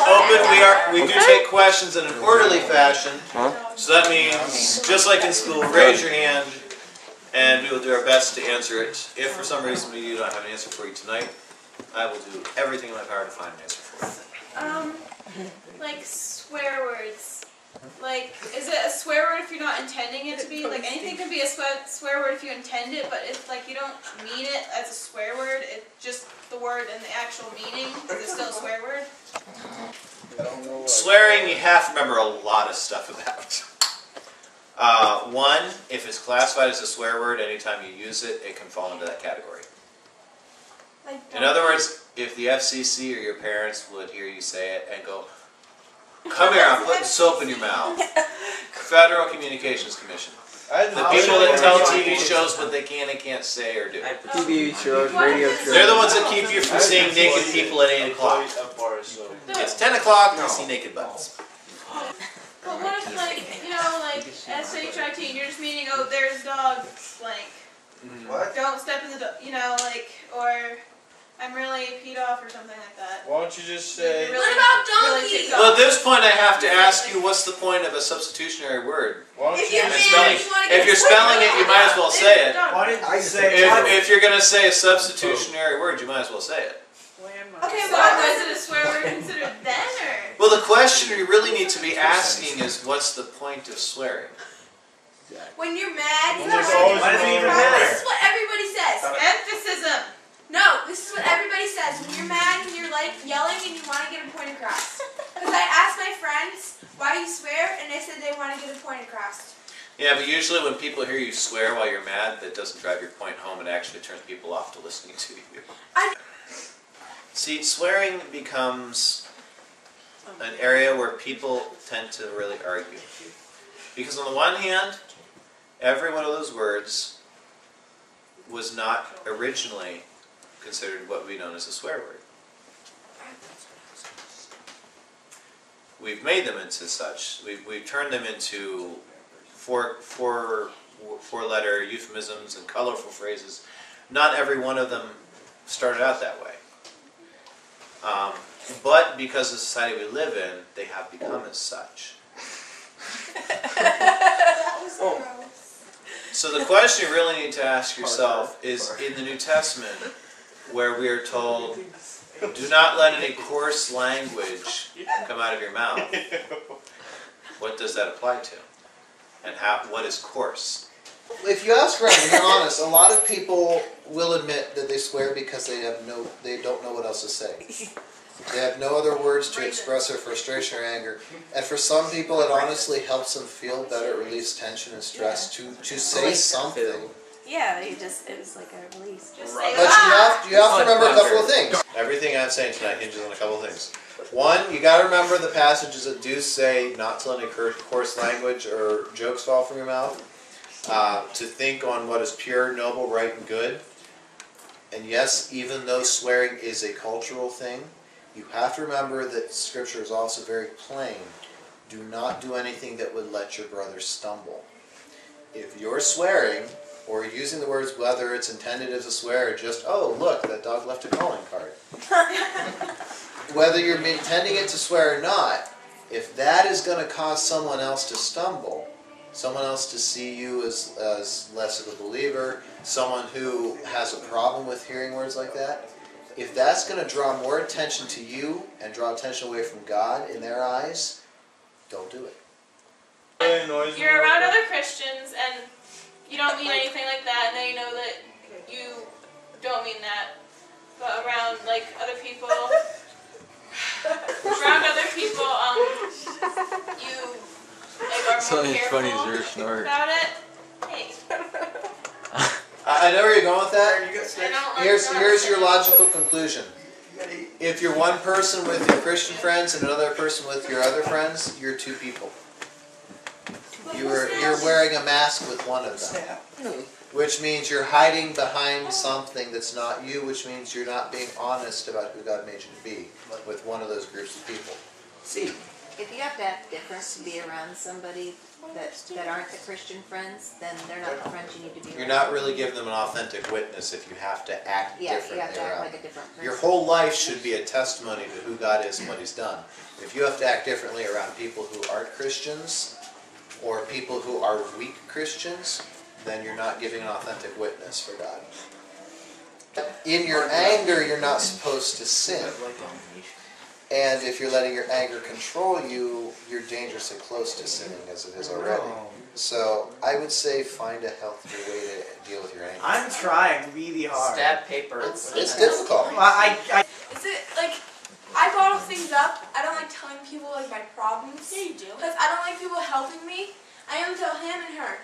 open. We do take questions in an orderly fashion. So that means, just like in school, raise your hand, and we will do our best to answer it. If for some reason we do not have an answer for you tonight, I will do everything in my power to find an answer for you. Like swear words. Like, is it a swear word if you're not intending it to be? Like, anything can be a swear word if you intend it, but if, like, you don't mean it as a swear word, it's just the word and the actual meaning, is it still a swear word? Swearing, you have to remember a lot of stuff about. One, if it's classified as a swear word, anytime you use it, it can fall into that category. In other words, if the FCC or your parents would hear you say it and go, "Come here, I'm putting soap in your mouth." Federal Communications Commission. The people that tell TV shows what they can and can't say or do. TV shows, radio shows. They're the ones that keep you from seeing naked people at 8 o'clock. It's 10 o'clock, you see naked butts. But what if, like, you know, like, SHIT, you're just meaning, oh, there's dog, blank. What? Don't step in the dog, you know, like, or I'm really peed off or something like that. Why don't you just say... Really, what about donkey? Well, at this point I have to ask you, what's the point of a substitutionary word? Why don't If you you're just mad, If you're spelling it, you might as well say it. Why didn't I say If you're going to say a substitutionary word, you might as well say it. Okay, but is it a swear word considered then, or? Well, the question you really need to be asking is, what's the point of swearing? When you're mad, There's always why does it even matter? This is what everybody says. Emphasis. No, this is what everybody says. When you're mad and you're like yelling and you want to get a point across. Because I asked my friends why you swear, and they said they want to get a point across. Yeah, but usually when people hear you swear while you're mad, that doesn't drive your point home. It actually turns people off to listening to you. See, swearing becomes an area where people tend to really argue. Because on the one hand, every one of those words was not originally considered what would be known as a swear word. We've made them into such. We've turned them into four-letter euphemisms and colorful phrases. Not every one of them started out that way. But because of the society we live in, they have become as such. That was gross. So the question you really need to ask yourself is, in the New Testament, where we are told, do not let any coarse language come out of your mouth, what does that apply to? And what is coarse? If you ask around and you're honest, a lot of people will admit that they swear because they don't know what else to say. They have no other words to express their frustration or anger. And for some people, it honestly helps them feel better, release tension and stress to say something. Yeah, it was like a release. Just say, But you have to remember a couple of things. Everything I'm saying tonight hinges on a couple of things. One, you got to remember the passages that do say not to let any coarse language or jokes fall from your mouth. To think on what is pure, noble, right, and good. And yes, even though swearing is a cultural thing, you have to remember that Scripture is also very plain. Do not do anything that would let your brother stumble. If you're swearing, or using the words, whether it's intended as a swear or just, oh, look, that dog left a calling card. Whether you're intending it to swear or not, if that is going to cause someone else to stumble, someone else to see you as less of a believer, someone who has a problem with hearing words like that, if that's going to draw more attention to you and draw attention away from God in their eyes, don't do it. You're around other Christians and you don't mean anything like that, and they know that you don't mean that. But around like other people, you like are more Something funny is careful your snort. about it. Hey. I know where you're going with that. I don't like Here's your logical conclusion. If you're one person with your Christian friends and another person with your other friends, you're two people. You're wearing a mask with one of them, which means you're hiding behind something that's not you, which means you're not being honest about who God made you to be with one of those groups of people. See, If you have to act different to be around somebody that aren't the Christian friends, then they're not the friends you need to be around. You're not really giving them an authentic witness if you have to act Yeah, you differently have to act around. like a different person. Your whole life should be a testimony to who God is and what He's done. If you have to act differently around people who aren't Christians or people who are weak Christians, then you're not giving an authentic witness for God. In your anger, you're not supposed to sin. And if you're letting your anger control you, you're dangerously close to sinning as it is already. So I would say find a healthier way to deal with your anger. I'm trying really hard. Stab paper. It's difficult. Well, I Is it like I bottle things up? I don't like telling people like my problems. Yeah, you do. Because I don't like people helping me. I only tell him and her.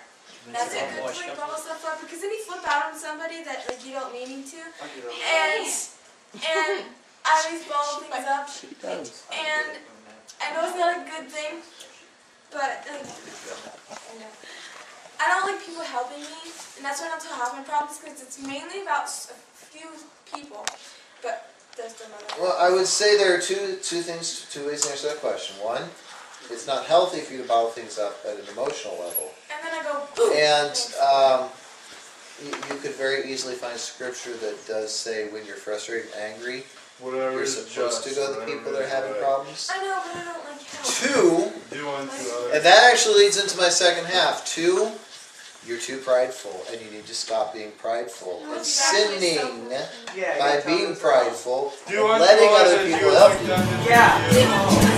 That's it. Good to like bottle stuff up because then you flip out on somebody that like you don't mean to, and I always bottle things up. And I know it's not a good thing, but like, I don't like people helping me, and that's why I don't tell half my problems because it's mainly about a few people. But there's another. Well, I would say there are two ways to answer that question. One, it's not healthy for you to bottle things up at an emotional level. And then I go. Boom. And you could very easily find scripture that does say when you're frustrated and angry, you're supposed to go to the people that are having problems. I know, but I don't like help. Two, Do unto others. and that actually leads into my second half. Two, you're too prideful, and you need to stop being prideful No, and it's actually sinning yeah. by you gotta tell being them. prideful Do and unto letting others other as people you help have you. done to Yeah. me.